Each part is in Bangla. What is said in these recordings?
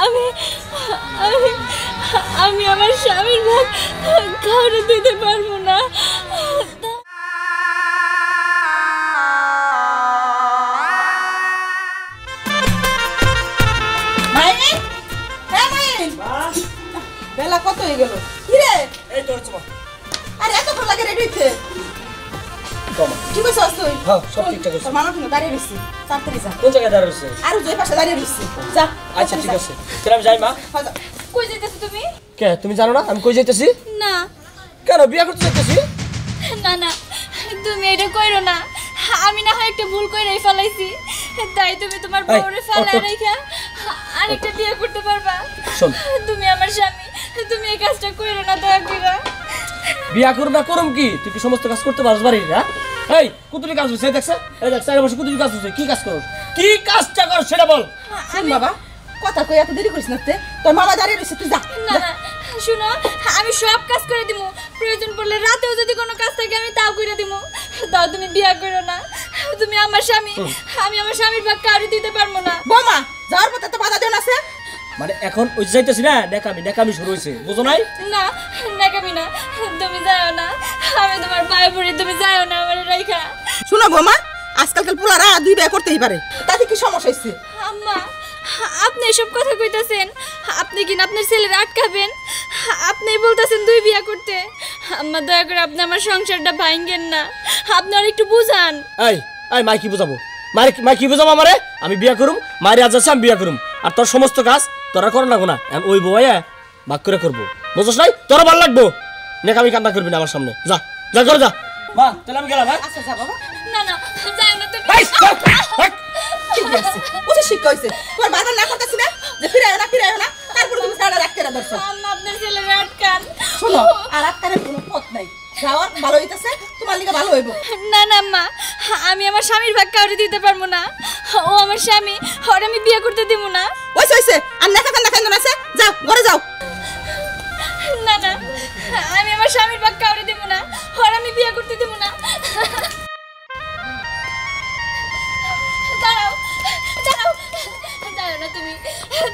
আমি আমি আমি আমার স্বামীর ভাগ কাউরে দিতে পারবো না। বেলা কত হয়ে গেল? কি রে? এই তো হচ্ছে মা। আরে এত ভালো লাগে রেডি হইতে। কমা। ঠিক আছে তুই? হ্যাঁ, সব ঠিকঠাক আছে। তোর মামা কিন্তু দাঁড়িয়ে রইছে। তাড়াতাড়ি যা। কোন জায়গায় দাঁড়িয়ে রইছে? আর ওই পাশে দাঁড়িয়ে রইছে। যা। আচ্ছা ঠিক আছে। চল আমি যাই মা। হ্যাঁ যা। কই যাইতেছো তুমি? কে তুমি জানো না আমি কই যাইতেছি? না কেন বিয়ে করতে যাইতেছি? না না, তুমি এটা কইরো না। আমি না হয় একটা ভুল কইরাই ফেলাইছি, তাই তুমি তোমার বউরে ফালায় রাইখা আরেকটা বিয়ে করতে পারবা। শোন, তুমি আমার স্বামী, তুমি এই কাজটা কইরো না দয়া কইরা। বিয়া করব না করম কি? তুই কি সমস্ত কাজ করতে পারছ বাড়ির? হ্যাঁ এই কুতুরি কাজ হইছে দেখছ? এই দেখ চার বছর কুতুরি কাজ হইছে। কি কাজ করছ? কি কাজটা কর সেটা বল। শুন বাবা, কথা কই এত দেরি করিস না তে। তোর মামা দাঁড়িয়ে রইছে, তুই যা। না না শুনো, আমি সব কাজ করে দিমু, প্রয়োজন পড়লে রাতেও যদি কোনো কাজ থাকে আমি তাও করে দিমু। তাও তুমি বিয়া করো না, তুমি আমার স্বামী, আমি আমার স্বামীর ভাগ কাউরে দিতে পারবো না। বৌমা যাওয়ার পথে তো বাধা দেন আছে। মানে এখন ওই যাইতেছি না, নেকামি শুরু হইছে, বুঝো নাই? না নাকামি না, তুমি যাও না, আমি তোমার পায়ে পড়ি, তুমি যাও না আমার রাইখা। শুনো বৌমা, আজকালকার পোলারা দুই বিয়ে করতেই পারে, তাতে কি সমস্যা হইছে? আম্মা আপনি এসব কথা কইতাছেন, আপনি কি না আপনার ছেলের আটকাবেন? আপনি বলতেছেন দুই বিয়া করতে। আম্মা দয়া করে আপনি আমার সংসারটা ভাঙেন না, আপনি আর একটু বুঝান। এই এই মাই কি বুঝাবো? মাই কি বুঝাবো আমারে? আমি বিয়া করুম, মায়ের আজ আছে আমি বিয়া করুম, আর তোর সমস্ত কাজ তোরা করো না গোনা, ওই বউয়া ভাগ করে করবো, বুঝছ নাই? তোরা ভালো লাগবো, নেকামি কান্না করবি না আমার সামনে। যা যা করে যা মা, তাহলে আমি গেলাম। আচ্ছা যা বাবা। না না যাও না তুমি। ঠিক আছে, বুঝে শিক্ষা হইছে। তোমার বারবার না করতেছি না যে ফিরায় না, তারপর তুমি সারা রাখতে না ধরছো। আম্মা আপনার ছেলের আটকান। শোনো, আর আটকানের কোনো পথ নাই। যাওয়ার ভালো হইতাছে, তোমার লিগে ভালো হইব। না না আম্মা, আমি আমার স্বামীর ভাগ কাউরে দিতে পারবো না। ও আমার স্বামী, ওর আমি বিয়ে করতে দিব না। হইছে আর না খান আছে, যাও ঘরে যাও। না না, আমি আমার স্বামীর ভাগ কাউরে দিব না, ওর আমি বিয়ে করতে দিব না। দাঁড়াও দাঁড়াও, দাঁড়াও না তুমি,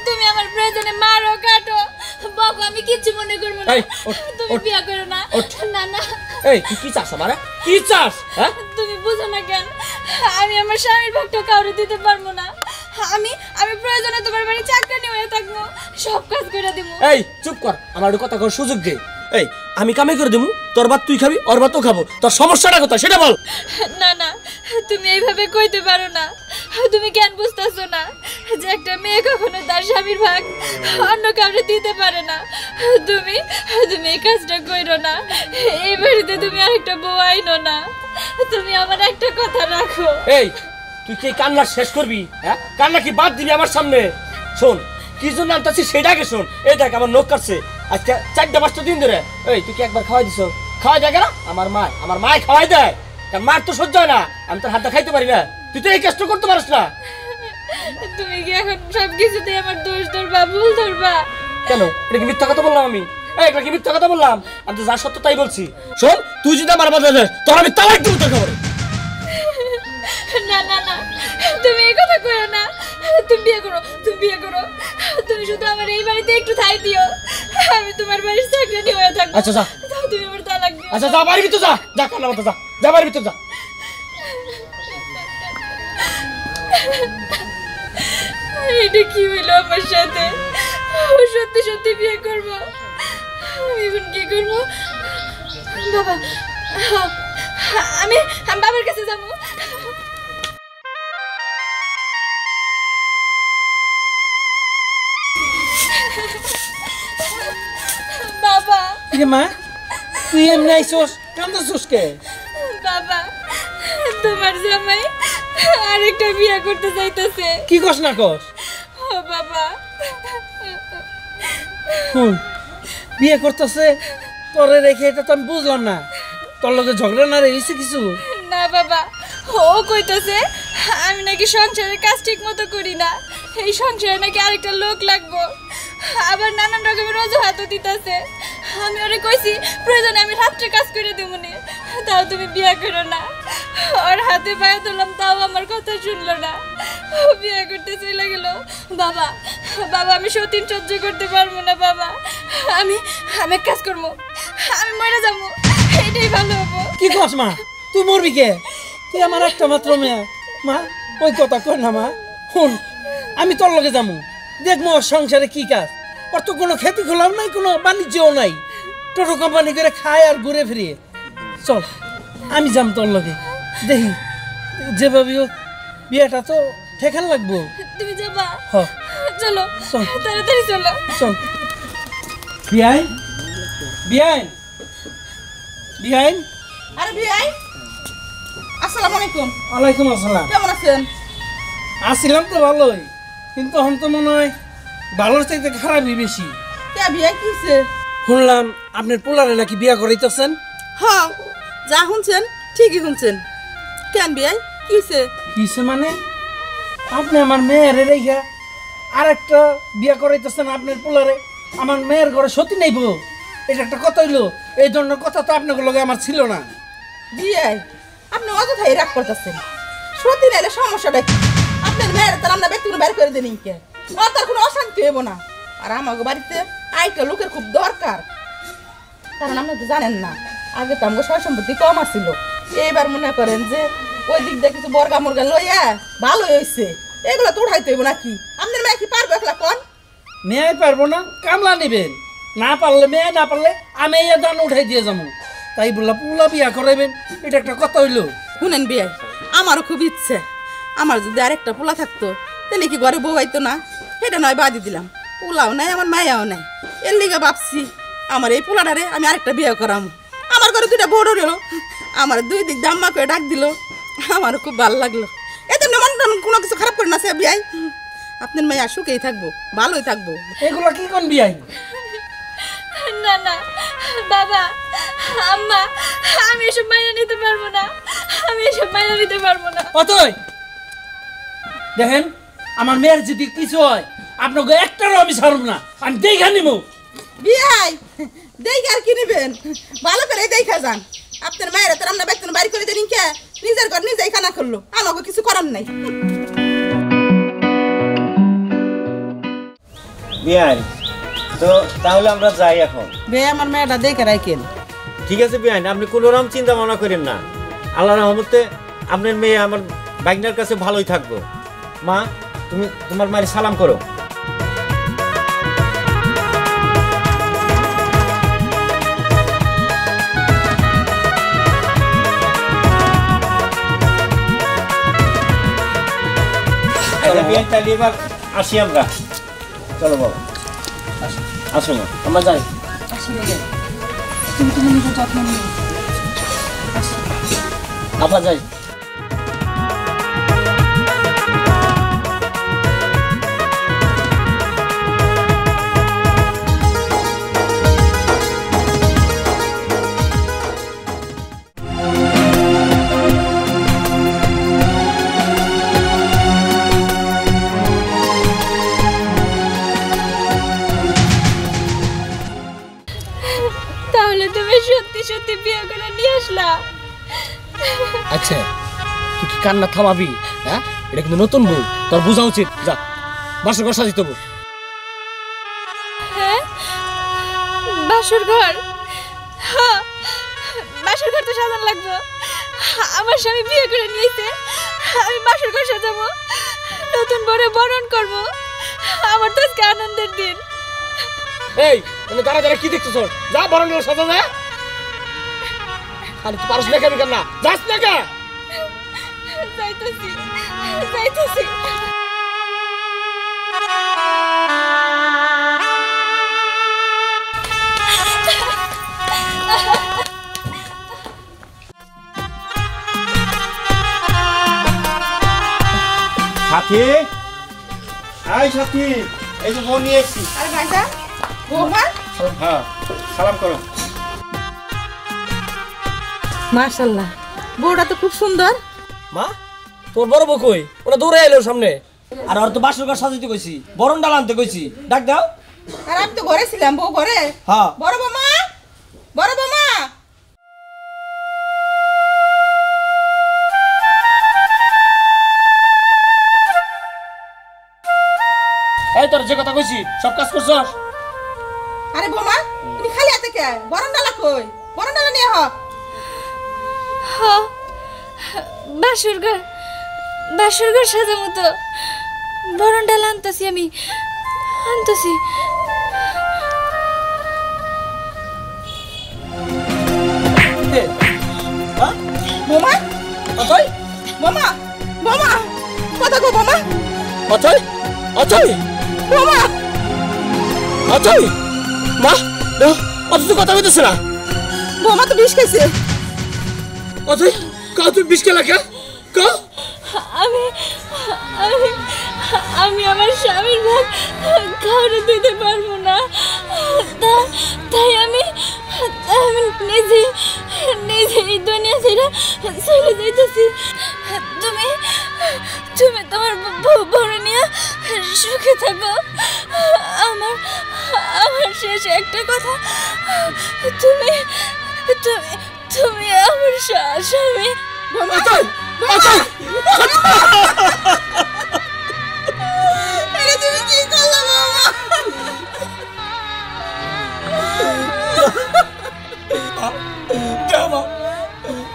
তুমি আমার প্রয়োজনে মারো কাটো বকো, আমি কিচ্ছু মনে করবো না। তুমি বিয়ে করো না। না না, এই তুই কি চাস আমারে? কি চাস? হ্যাঁ তুমি বুঝো না কেন? আমি আমার স্বামীর ভাগটা কাউরে দিতে পারবো না। আমি আমি প্রয়োজনে তোমার বাড়ি চাকরানি হয়ে থাকবো, সব কাজ করে দিব। এই চুপ কর, আমার একটু কথা কর সুযোগ দে। এই আমি কামাই করে দেবো, তোর ভাত তুই খাবি, ওর ভাত তো খাবো, তোর সমস্যাটা কোথায় সেটা বল। না না, তুমি এইভাবে কইতে পারো না। তুমি কেন বুঝতেছো না যে একটা মেয়ে কখনো তার স্বামীর ভাগ অন্য কাউকে দিতে পারে না? তুমি তুমি এই কাজটা কইরো না, এই বাড়িতে তুমি আরেকটা বউ আইনো না। তুমি আমার একটা কথা রাখো। এই তুই কি কান্না শেষ করবি? হ্যাঁ কান্না কি বাদ দিবি আমার সামনে? শোন কি জন্য আনতেছি সেটা আগে শোন। এই দেখ আমার নখ কাটছে আজকে 4-5 দিন ধরে। এই তুই কি একবার খাওয়াই দিছ? খাওয়াই দেয় না আমার মায় খাওয়াই দেয়, কারণ মার তো সহ্য হয় না, আমি তোর হাতটা খাইতে পারি না, তুই তো এই কাজটা করতে পারিস না। তুমি কি এখন সবকিছুতে আমার দোষ ধরবা, ভুল ধরবা? কেন? এটা কি মিথ্যা কথা বললাম আমি? এটা কি মিথ্যা কথা বললাম? আমি তো যা সত্য তাই বলছি। শোন তুই যদি আমার বাধা দেস তোর আমি তালাক দিব তোর খবরে। না না না, তুমি এই কথা কইও না। তুমি বিয়ে করো, তুমি বিয়ে করো, তুমি শুধু আমার এই বাড়িতে একটু ঠাই দিও, আমি তোমার বাড়ির চাকরানি হয়ে থাকবো। আচ্ছা যা, তুমি আমার তালাক দিও। আচ্ছা যা বাড়ির ভিতর যা, যা কান্না মতো যা, যা বাড়ির ভিতর যা। এটা কি হইলো আমার সাথে? সত্যি সত্যি বিয়ে করবো? আমি এখন কি করবো? বাবা, আমি বাবার কাছে যাবো। বাবা মা তুই এমনি আইসোস, কান্দাছোস কে? বাবা, তোমার জামাই আরেকটা বিয়ে করতে চাইতেছে। কি কস না কস? ও বাবা, বিয়ে করতেছে তোরে রেখে? এটা তো আমি বুঝলাম না, তোর লগে ঝগড়া না রয়েছে কিছু? না বাবা, ও কইতাছে আমি নাকি সংসারের কাজ ঠিক মতো করি না, এই সংসারে নাকি আরেকটা লোক লাগবো, আবার নানান রকমের অজুহাতও দিতেছে। আমি ওরে কইছি প্রয়োজনে আমি রাত্রে কাজ করে দেবো না, তাও তুমি বিয়ে করো না। ওর হাতে পায়ে ধরলাম, তাও আমার কথা শুনলো না, ও বিয়ে করতে চলে গেল। বাবা বাবা আমি সতীন সহ্য করতে পারবো না বাবা, আমি আমি এক কাজ করবো, আমি মরে যাবো, এটাই ভালো হবো। কি কস মা, তুই মরবি কে? তুই আমার একটা মাত্র মেয়ে মা, ওই কথা কই না মা। শুন, আমি তোর লগে যাবো, দেখবো ওর সংসারে কি কাজ। ওর তো কোনো খেতি খোলাও নাই, কোনো বাণিজ্যও নাই, টোটো কোম্পানি করে খায় আর ঘুরে ফিরিয়ে। চল আমি যাম তোর লগে, দেখি যেভাবে হোক বিয়েটা তো ঠেকান লাগবো। তুমি যাবা? হ চলো চল। তাড়াতাড়ি চলো। চল। বিয়াই বিয়াই বিয়াই। আরে ভাই, আসসালামু আলাইকুম। ওয়ালাইকুম আসসালাম। কেমন আছেন? আসছিলাম তো ভালোই, কিন্তু এখন তো মনে হয় ভালোর চাইতে খারাপই বেশি। কে ভাই, কি হইছে? শুনলাম আপনার পোলারে নাকি বিয়া করাইতেছেন। হ্যাঁ, যা শুনছেন ঠিকই শুনছেন। কেন ভাই, কি হইছে? কিসে মানে? আপনি আমার মেয়ের রেখা আরেকটা বিয়া করাইতেছেন আপনার পোলারে। আমার মেয়ের ঘরে সতী নেইব, এটা একটা কথা হইলো? এই ধরনের কথা তো আপনার লগে আমার ছিল না। বিয়াই, আপনি অযথাই রাগ করতেছেন। সত্যি নাইলে সমস্যাটা কি? আপনার মেয়ের তার আমরা ব্যক্তি বাইর করে দেন কে? তার কোনো অশান্তি হইব না। আর আমাকে বাড়িতে আইটা লোকের খুব দরকার, কারণ আপনি তো জানেন না, আগে তো আমাকে সয় সম্পত্তি কম আসছিল। এইবার মনে করেন যে ওই দিক দিয়ে কিছু বর্গা মুরগা লইয়া ভালো হয়েছে, এগুলো তো উঠাইতে হইব নাকি? আপনার মেয়ে কি পারবে একলা কোন? মেয়ে পারবো না, কামলা নেবেন। না পারলে মেয়ে, না পারলে আমি এই দান উঠাই দিয়ে যাবো। তাই বললাম পোলা বিয়া করাইবেন, এটা একটা কথা হইলো? শুনেন বিয়াই, আমারও খুব ইচ্ছে, আমার যদি আরেকটা পোলা থাকতো তাহলে কি ঘরে বউ হইতো না? সেটা নয় বাদি দিলাম, পোলাও নাই আমার মায়াও নাই। এর লিগে ভাবছি আমার এই পোলাটারে আমি আরেকটা বিয়ে করাম। আমার ঘরে দুইটা বড় হলো, আমার দুই দিক দাম্মা করে ডাক দিল, আমারও খুব ভালো লাগলো। এতে মন কোনো কিছু খারাপ করে না সে বিয়াই। আপনার মেয়ে সুখেই থাকবো, ভালোই থাকবো। এগুলা কি কোন বিয়াই? না না বাবা আম্মা, আমি এসব মাইনে নিতে পারবো না, আমি এসব মাইনে নিতে পারবো না। অতই দেখেন, আমার মেয়ের যদি কিছু হয় আপনাকে একটারও আমি ছাড়ব না, আমি দেখা নিব। বিয়াই দেখে আর কি নিবেন, ভালো করে দেখা যান। আপনার মায়েরা তো আমরা বেতন বাড়ি করে দেন কে? নিজের ঘর নিজেই খানা করলো, আমাকে কিছু করার নাই। বিয়ান, তো তাহলে আমরা যাই এখন। বে আমার মেয়েটা দেখে রাখেন। ঠিক আছে বিয়ান, আপনি কোনো রকম চিন্তা ভাবনা করেন না। আল্লাহর রহমতে আপনার মেয়ে আমার বাইকনার কাছে ভালোই থাকবো। মা, তুমি তোমার মায়ের সালাম করো। বিয়ান, তাহলে এবার আসি আমরা। চলো বাবা, আসো মা, আমরা যাই। আপা যাই। তাহলে তুমি সত্যি সত্যি বিয়ে করে নিয়ে আসলা? আচ্ছা, তুই কি কান্না থামাবি? হ্যাঁ, এটা কিন্তু নতুন বউ, তোর বোঝা উচিত। যা বাসর ঘর সাজিয়ে দেবো। হ্যাঁ, বাসর ঘর? হ্যাঁ, বাসর ঘর তো সাজান লাগবে। আমার স্বামী বিয়ে করে নিয়েছে, আমি বাসর ঘর সাজাবো, নতুন বরে বরণ করব। আমার তো আজকে আনন্দের দিন। এই মানে দাঁড়া দাঁড়া কি দেখতেছ? যা বরণ সাজা যা। আর তুই পারস না কেন? না যাস না কে? যাইতেছি যাইতেছি। সাথী, হাই সাথী, এই যে বউ নিয়ে এসছি। আরে ভাইজা, বৌমা, হ্যাঁ, সালাম করো। মাশাআল্লাহ, বউটা তো খুব সুন্দর। মা, তোর বড় বউ কই? ওরা দৌড়ে এলো সামনে। আর ওর তো বাসর ঘর সাজাইতে কইছি, বরণ ডাল আনতে কইছি। ডাক দাও। আর আমি তো ঘরে ছিলাম, বউ ঘরে। হ্যাঁ। বড় বৌমা, বড় বৌমা এই তোর যে কথা কইছি সব কাজ করছস? আরে বৌমা তুমি খালি হাতে কে বরণডালা কই বরণডালা নিয়ে হ হ বাসর ঘর সাজামো তো বরণডাল আনতাছি আমি আনতাছি বৌমা অথই বৌমা বৌমা কথা কো বৌমা অথই অথই বৌমা অথই মা অথই তো কথা কইতেছ না। বৌমা তো বিষ খাইছে অথই কা তুই বিষ খেলা কে কা? আমি আমি আমি আমার স্বামীর ভাগ কাউরে দিতে পারবো না তাই আমি নিজে নিজে এই দুনিয়া ছেড়ে চলে যাইতেছি তুমি তুমি তোমার বড় নিয়ে সুখে থাকো আমার আমার শেষ একটা কথা তুমি তুমি তুমি আমার স্বামী অথই অথই এটা তুমি কি করলা বৌমা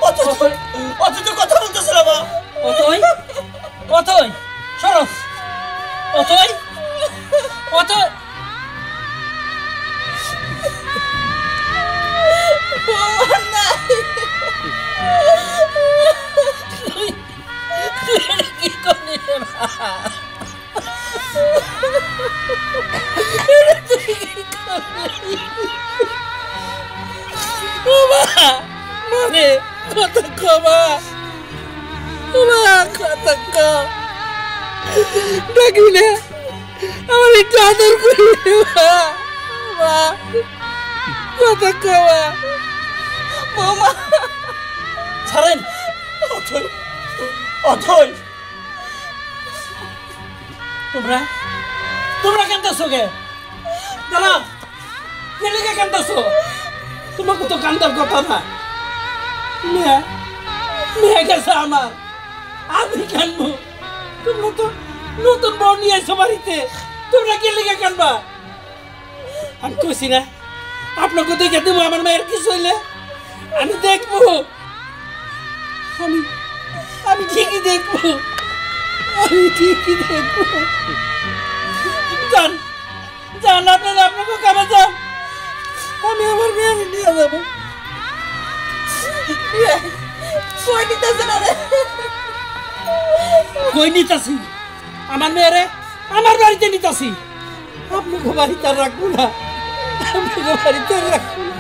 অথই অথই তো কথা বলতেছ না মা। অতই অতই সরস অতই অতই বৌমা না কি করলি রে মা? মানে কত কমা কত কম ডাকবি না আমার একটু আদর করবি মা কত কমা বৌমা ছাড়েন অথই অথই তোমরা তোমরা কান্দাছো কে দাঁড়া কেলেকে কান্দাছো তোমাকে তো কান্দার কথা না মেয়ে মেয়ে গেছে আমার আমি কানবো তোমরা তো নতুন বউ নিয়ে এসো বাড়িতে তোমরা কেলেকে কানবা আমি কইছি না আপনাকে দেখে দেবো আমার মেয়ের কিছু হইলে আমি দেখবো আমি আমি ঠিকই দেখবো আমি ঠিকই দেখবো যান যান আপনারা আপনাকে কামে যান আমি আমার মেয়ে নিয়ে যাবো কই দিতেছে না রে কই নিতাছি আমার মেয়েরে আমার বাড়িতে নিতাছি আপনাকে বাড়িতে আর রাখবো না আপনাকে বাড়িতে আর রাখবো না